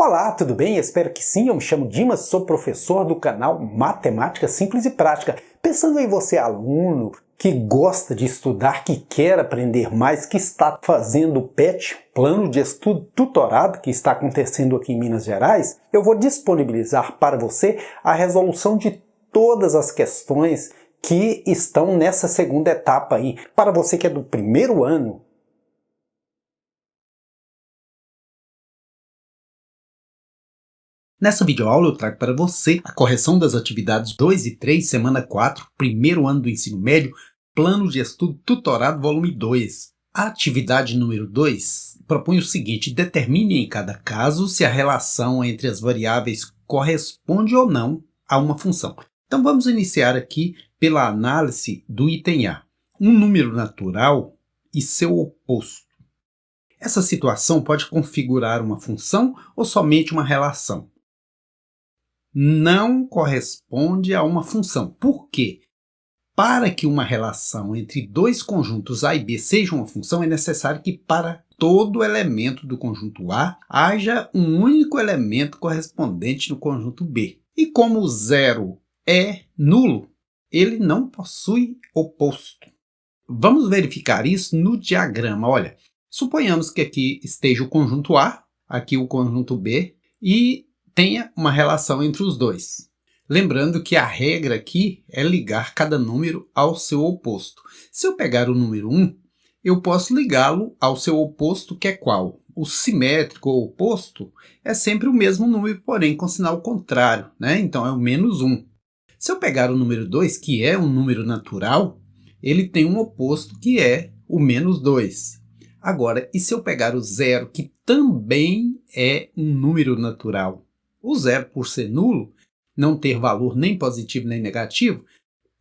Olá, tudo bem? Espero que sim. Eu me chamo Dimas, sou professor do canal Matemática Simples e Prática. Pensando em você, aluno, que gosta de estudar, que quer aprender mais, que está fazendo o PET, Plano de Estudo Tutorado, que está acontecendo aqui em Minas Gerais, eu vou disponibilizar para você a resolução de todas as questões que estão nessa segunda etapa aí. Para você que é do primeiro ano, nessa videoaula eu trago para você a correção das atividades 2 e 3, semana 4, primeiro ano do ensino médio, Plano de Estudo Tutorado, volume 2. A atividade número 2 propõe o seguinte: determine em cada caso se a relação entre as variáveis corresponde ou não a uma função. Então vamos iniciar aqui pela análise do item A. Um número natural e seu oposto. Essa situação pode configurar uma função ou somente uma relação. Não corresponde a uma função. Por quê? Para que uma relação entre dois conjuntos A e B seja uma função, é necessário que para todo elemento do conjunto A haja um único elemento correspondente no conjunto B. E como o zero é nulo, ele não possui oposto. Vamos verificar isso no diagrama. Olha, suponhamos que aqui esteja o conjunto A, aqui o conjunto B, e tenha uma relação entre os dois. Lembrando que a regra aqui é ligar cada número ao seu oposto. Se eu pegar o número 1, eu posso ligá-lo ao seu oposto, que é qual? O simétrico ou oposto é sempre o mesmo número, porém com sinal contrário, né? Então é o menos 1. Se eu pegar o número 2, que é um número natural, ele tem um oposto que é o menos 2. Agora, e se eu pegar o zero, que também é um número natural? O zero, por ser nulo, não ter valor nem positivo nem negativo,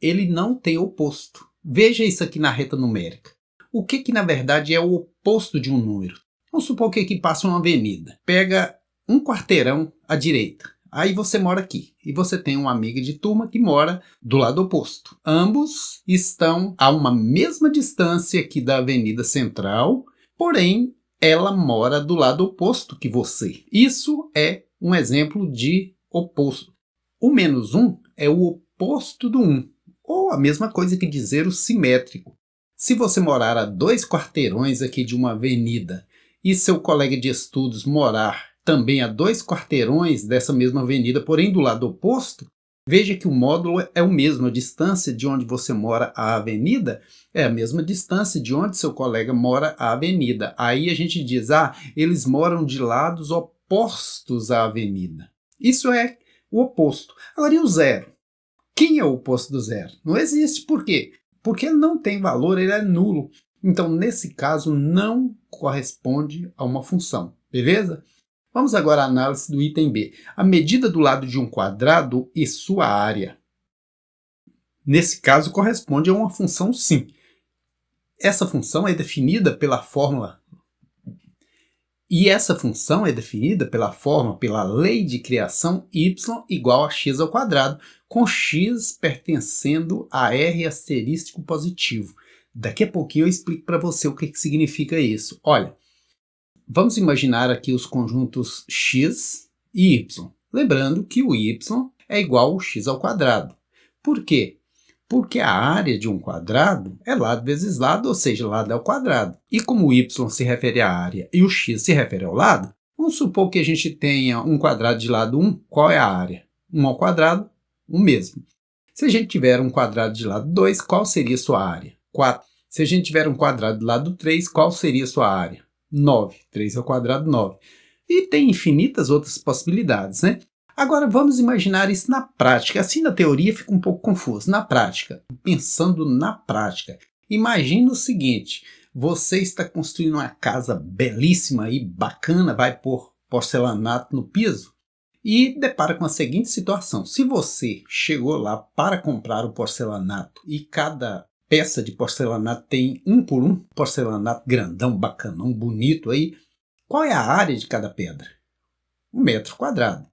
ele não tem oposto. Veja isso aqui na reta numérica. O que na verdade é o oposto de um número? Vamos supor que aqui passa uma avenida. Pega um quarteirão à direita. Aí você mora aqui e você tem uma amiga de turma que mora do lado oposto. Ambos estão a uma mesma distância aqui da avenida central, porém ela mora do lado oposto que você. Isso é um exemplo de oposto. O menos 1 é o oposto do 1, ou a mesma coisa que dizer o simétrico. Se você morar a 2 quarteirões aqui de uma avenida e seu colega de estudos morar também a 2 quarteirões dessa mesma avenida, porém do lado oposto, veja que o módulo é o mesmo. A distância de onde você mora à avenida é a mesma distância de onde seu colega mora à avenida. Aí a gente diz, eles moram de lados opostos à avenida. Isso é o oposto. Agora, e o zero? Quem é o oposto do zero? Não existe. Por quê? Porque ele não tem valor, ele é nulo. Então, nesse caso, não corresponde a uma função. Beleza? Vamos agora à análise do item B. A medida do lado de um quadrado e sua área. Nesse caso, corresponde a uma função sim. Essa função é definida pela fórmula. E essa função é definida pela lei de criação y igual a x ao quadrado, com x pertencendo a r asterístico positivo. Daqui a pouquinho eu explico para você o que significa isso. Olha, vamos imaginar aqui os conjuntos x e y. Lembrando que o y é igual ao x ao quadrado. Por quê? Porque a área de um quadrado é lado vezes lado, ou seja, lado é o quadrado. E como o y se refere à área e o x se refere ao lado, vamos supor que a gente tenha um quadrado de lado 1, qual é a área? 1 ao quadrado, o mesmo. Se a gente tiver um quadrado de lado 2, qual seria sua área? 4. Se a gente tiver um quadrado de lado 3, qual seria sua área? 9. 3 ao quadrado, 9. E tem infinitas outras possibilidades, né? Agora vamos imaginar isso na prática. Assim na teoria fica um pouco confuso. Na prática, pensando na prática, imagina o seguinte: você está construindo uma casa belíssima e bacana, vai pôr porcelanato no piso e depara com a seguinte situação. Se você chegou lá para comprar o porcelanato e cada peça de porcelanato tem 1 por 1, porcelanato grandão, bacanão, bonito aí, qual é a área de cada pedra? 1 metro quadrado.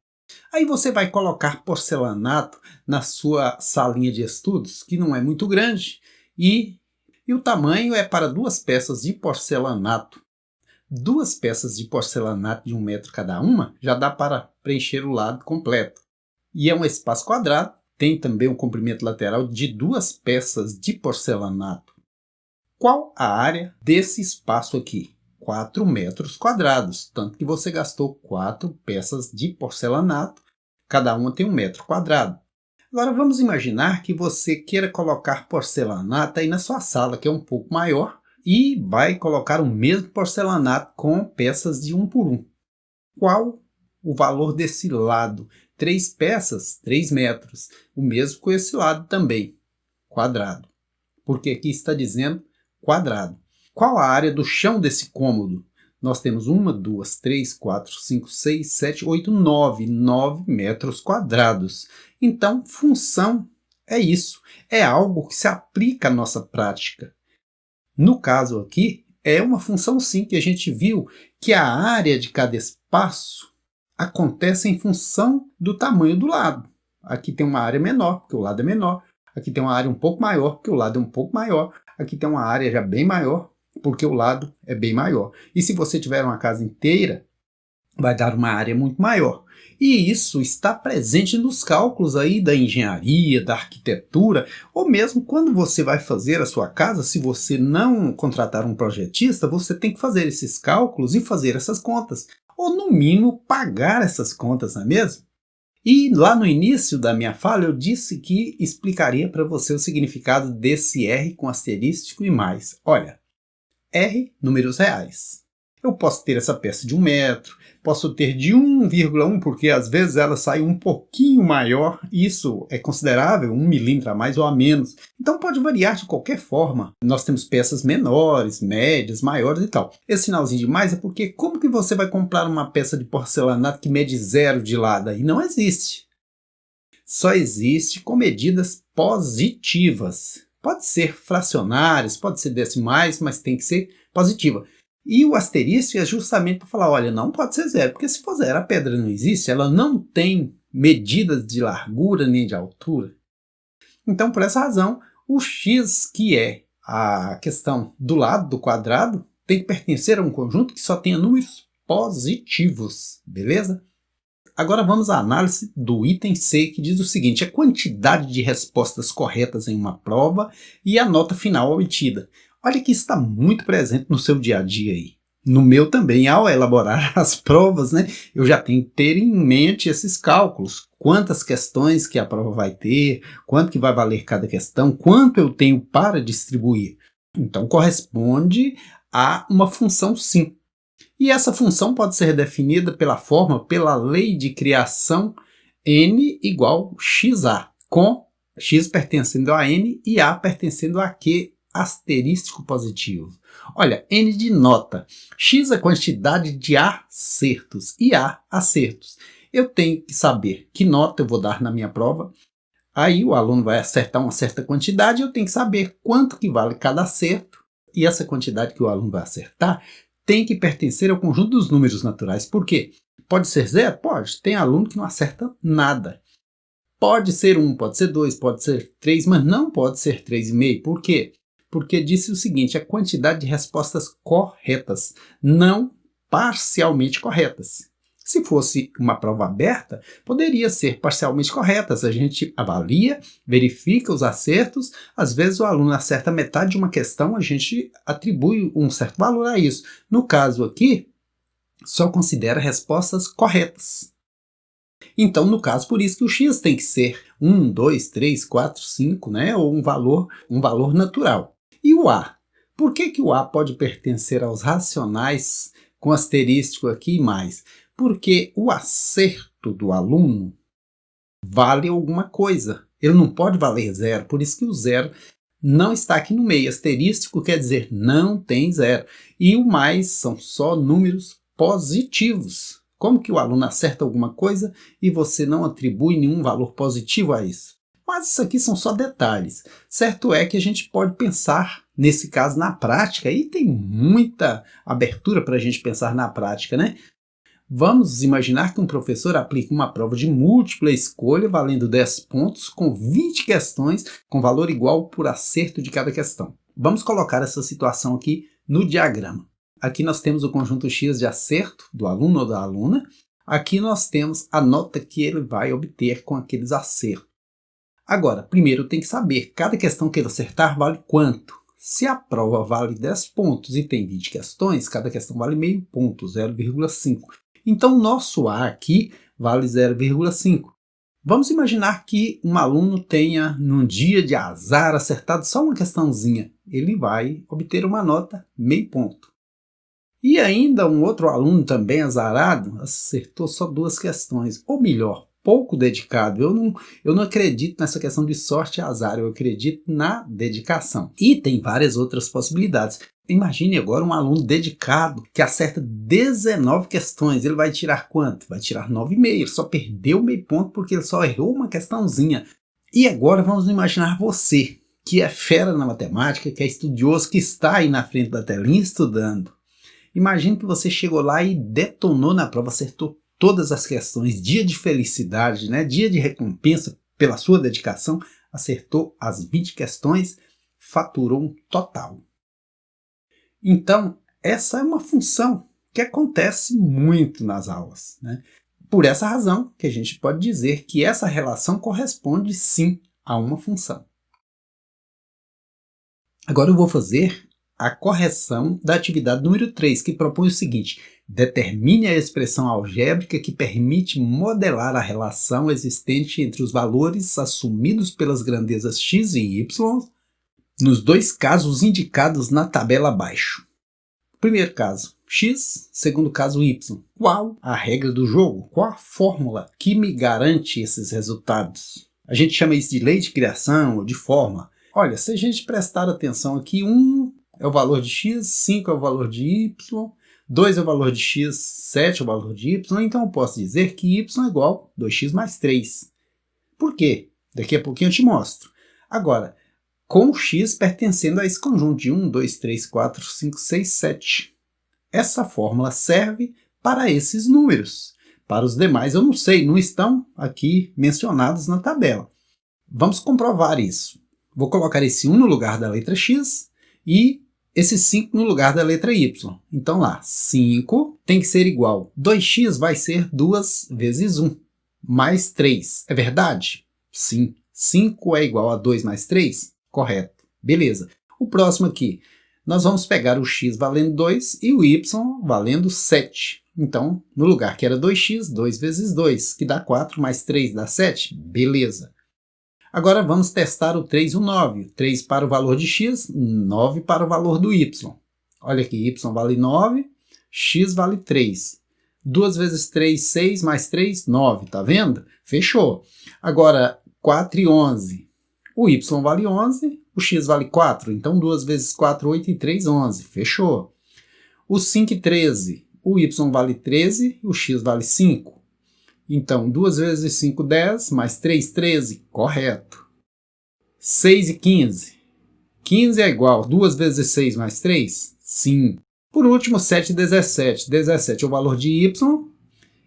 Aí você vai colocar porcelanato na sua salinha de estudos, que não é muito grande, e o tamanho é para 2 peças de porcelanato. 2 peças de porcelanato de 1 metro cada uma, já dá para preencher o lado completo. E é um espaço quadrado, tem também um comprimento lateral de 2 peças de porcelanato. Qual a área desse espaço aqui? 4 metros quadrados, tanto que você gastou 4 peças de porcelanato, cada uma tem 1 metro quadrado. Agora vamos imaginar que você queira colocar porcelanato aí na sua sala, que é um pouco maior, e vai colocar o mesmo porcelanato com peças de 1 por 1. Qual o valor desse lado? 3 peças, 3 metros. O mesmo com esse lado também, quadrado. Porque aqui está dizendo quadrado. Qual a área do chão desse cômodo? Nós temos 1, 2, 3, 4, 5, 6, 7, 8, 9. 9 metros quadrados. Então, função é isso. É algo que se aplica à nossa prática. No caso aqui, é uma função sim, que a gente viu que a área de cada espaço acontece em função do tamanho do lado. Aqui tem uma área menor, porque o lado é menor. Aqui tem uma área um pouco maior, porque o lado é um pouco maior. Aqui tem uma área já bem maior, porque o lado é bem maior. E se você tiver uma casa inteira, vai dar uma área muito maior. E isso está presente nos cálculos aí da engenharia, da arquitetura, ou mesmo quando você vai fazer a sua casa, se você não contratar um projetista, você tem que fazer esses cálculos e fazer essas contas. Ou no mínimo pagar essas contas, não é mesmo? E lá no início da minha fala eu disse que explicaria para você o significado desse R com asterístico e mais. Olha, R, números reais. Eu posso ter essa peça de 1 metro, posso ter de 1,1, porque às vezes ela sai um pouquinho maior, isso é considerável, 1 milímetro a mais ou a menos. Então pode variar de qualquer forma. Nós temos peças menores, médias, maiores e tal. Esse sinalzinho de mais é porque como que você vai comprar uma peça de porcelanato que mede 0 de lado? Aí não existe. Só existe com medidas positivas. Pode ser fracionárias, pode ser decimais, mas tem que ser positiva. E o asterisco é justamente para falar, olha, não pode ser 0, porque se for 0, a pedra não existe, ela não tem medidas de largura nem de altura. Então, por essa razão, o x, que é a questão do lado do quadrado, tem que pertencer a um conjunto que só tenha números positivos, beleza? Agora vamos à análise do item C, que diz o seguinte, a quantidade de respostas corretas em uma prova e a nota final obtida. Olha que isso está muito presente no seu dia a dia aí. No meu também, ao elaborar as provas, né, eu já tenho que ter em mente esses cálculos. Quantas questões que a prova vai ter, quanto que vai valer cada questão, quanto eu tenho para distribuir. Então corresponde a uma função sim. E essa função pode ser definida pela lei de criação n igual xa, com x pertencendo a n e a pertencendo a q asterístico positivo. Olha, n de nota, x é a quantidade de acertos e a acertos. Eu tenho que saber que nota eu vou dar na minha prova, aí o aluno vai acertar uma certa quantidade, eu tenho que saber quanto que vale cada acerto, e essa quantidade que o aluno vai acertar tem que pertencer ao conjunto dos números naturais. Por quê? Pode ser 0? Pode. Tem aluno que não acerta nada. Pode ser 1, pode ser 2, pode ser 3, mas não pode ser 3,5. Por quê? Porque disse o seguinte, a quantidade de respostas corretas, não parcialmente corretas. Se fosse uma prova aberta, poderia ser parcialmente corretas. A gente avalia, verifica os acertos, às vezes o aluno acerta metade de uma questão, a gente atribui um certo valor a isso. No caso aqui, só considera respostas corretas. Então, no caso, por isso que o x tem que ser 1, 2, 3, 4, 5, né? Ou um valor natural. E o A? Por que o A pode pertencer aos racionais com asterístico aqui e mais? Porque o acerto do aluno vale alguma coisa. Ele não pode valer 0, por isso que o 0 não está aqui no meio. Asterístico quer dizer não tem 0. E o mais são só números positivos. Como que o aluno acerta alguma coisa e você não atribui nenhum valor positivo a isso? Mas isso aqui são só detalhes. Certo é que a gente pode pensar, nesse caso, na prática, e tem muita abertura para a gente pensar na prática, né? Vamos imaginar que um professor aplique uma prova de múltipla escolha, valendo 10 pontos, com 20 questões, com valor igual por acerto de cada questão. Vamos colocar essa situação aqui no diagrama. Aqui nós temos o conjunto X de acerto do aluno ou da aluna. Aqui nós temos a nota que ele vai obter com aqueles acertos. Agora, primeiro tem que saber, cada questão que ele acertar vale quanto? Se a prova vale 10 pontos e tem 20 questões, cada questão vale meio ponto, 0,5. Então, o nosso A aqui vale 0,5. Vamos imaginar que um aluno tenha, num dia de azar, acertado só uma questãozinha. Ele vai obter uma nota meio ponto. E ainda um outro aluno também azarado acertou só 2 questões, ou melhor, pouco dedicado. Eu não acredito nessa questão de sorte e azar, eu acredito na dedicação. E tem várias outras possibilidades. Imagine agora um aluno dedicado que acerta 19 questões, ele vai tirar quanto? Vai tirar 9,5, ele só perdeu meio ponto porque ele só errou uma questãozinha. E agora vamos imaginar você, que é fera na matemática, que é estudioso, que está aí na frente da telinha estudando. Imagine que você chegou lá e detonou na prova, acertou todas as questões, dia de felicidade, né? Dia de recompensa pela sua dedicação, acertou as 20 questões, faturou um total. Então, essa é uma função que acontece muito nas aulas, né? Por essa razão que a gente pode dizer que essa relação corresponde sim a uma função. Agora eu vou fazer a correção da atividade número 3, que propõe o seguinte: determine a expressão algébrica que permite modelar a relação existente entre os valores assumidos pelas grandezas x e y nos 2 casos indicados na tabela abaixo. Primeiro caso, x, segundo caso, y. Qual a regra do jogo? Qual a fórmula que me garante esses resultados? A gente chama isso de lei de criação ou de fórmula. Olha, se a gente prestar atenção aqui, 1 é o valor de x, 5 é o valor de y, 2 é o valor de x, 7 é o valor de y, então eu posso dizer que y é igual a 2x mais 3. Por quê? Daqui a pouquinho eu te mostro. Agora, com o x pertencendo a esse conjunto de 1, 2, 3, 4, 5, 6, 7. Essa fórmula serve para esses números. Para os demais eu não sei, não estão aqui mencionados na tabela. Vamos comprovar isso. Vou colocar esse 1 no lugar da letra x e esse 5 no lugar da letra y. Então lá, 5 tem que ser igual. 2x vai ser 2 vezes 1, mais 3. É verdade? Sim. 5 é igual a 2 mais 3? Correto. Beleza. O próximo aqui, nós vamos pegar o x valendo 2 e o y valendo 7. Então, no lugar que era 2x, 2 vezes 2, que dá 4, mais 3 dá 7. Beleza. Agora vamos testar o 3 e o 9. 3 para o valor de x, 9 para o valor do y. Olha aqui, y vale 9, x vale 3. 2 vezes 3, 6, mais 3, 9. Tá vendo? Fechou. Agora, 4 e 11. O y vale 11, o x vale 4. Então, 2 vezes 4, 8 e 3, 11. Fechou. O 5 e 13. O y vale 13, o x vale 5. Então, 2 vezes 5, 10, mais 3, 13. Correto. 6 e 15. 15 é igual a 2 vezes 6 mais 3? Sim. Por último, 7 e 17. 17 é o valor de y.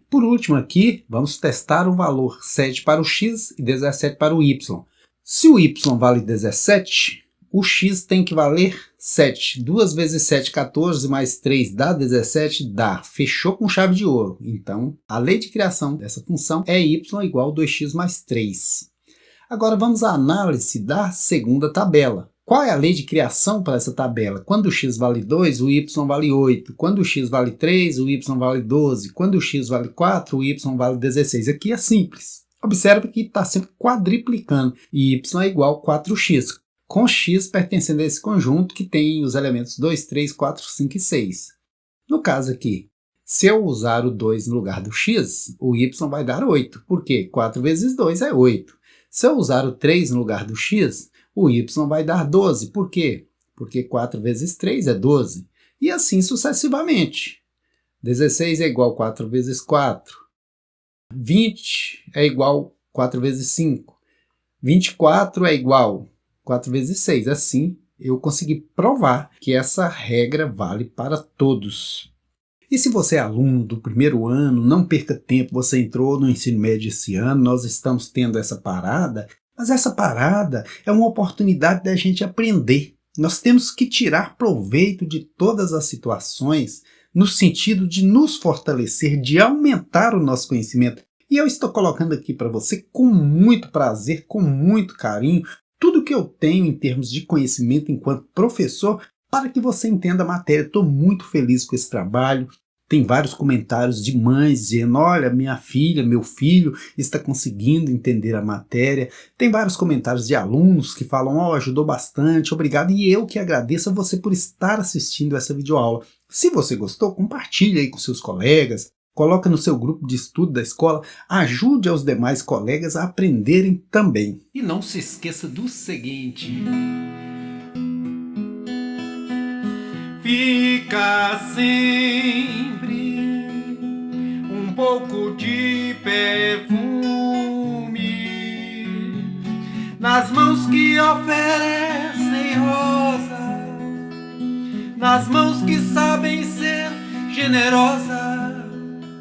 Por último aqui, vamos testar o valor 7 para o x e 17 para o y. Se o y vale 17, o x tem que valer 7. 2 vezes 7, 14, mais 3 dá 17? Dá. Fechou com chave de ouro. Então, a lei de criação dessa função é y igual a 2x mais 3. Agora vamos à análise da segunda tabela. Qual é a lei de criação para essa tabela? Quando o x vale 2, o y vale 8. Quando o x vale 3, o y vale 12. Quando o x vale 4, o y vale 16. Aqui é simples. Observe que está sempre quadriplicando. E y é igual a 4x. Com x pertencendo a esse conjunto que tem os elementos 2, 3, 4, 5 e 6. No caso aqui, se eu usar o 2 no lugar do x, o y vai dar 8. Por quê? 4 vezes 2 é 8. Se eu usar o 3 no lugar do x, o y vai dar 12. Por quê? Porque 4 vezes 3 é 12. E assim sucessivamente. 16 é igual a 4 vezes 4. 20 é igual a 4 vezes 5. 24 é igual a 4 vezes 6. Assim, eu consegui provar que essa regra vale para todos. E se você é aluno do primeiro ano, não perca tempo, você entrou no ensino médio esse ano, nós estamos tendo essa parada, mas essa parada é uma oportunidade da gente aprender. Nós temos que tirar proveito de todas as situações no sentido de nos fortalecer, de aumentar o nosso conhecimento. E eu estou colocando aqui para você com muito prazer, com muito carinho, tudo que eu tenho em termos de conhecimento enquanto professor, para que você entenda a matéria. Estou muito feliz com esse trabalho. Tem vários comentários de mães dizendo: olha, minha filha, meu filho está conseguindo entender a matéria. Tem vários comentários de alunos que falam: ó, ajudou bastante, obrigado. E eu que agradeço a você por estar assistindo essa videoaula. Se você gostou, compartilhe aí com seus colegas, coloca no seu grupo de estudo da escola, ajude aos demais colegas a aprenderem também. E não se esqueça do seguinte: fica sempre um pouco de perfume nas mãos que oferecem rosas, nas mãos que sabem ser generosas.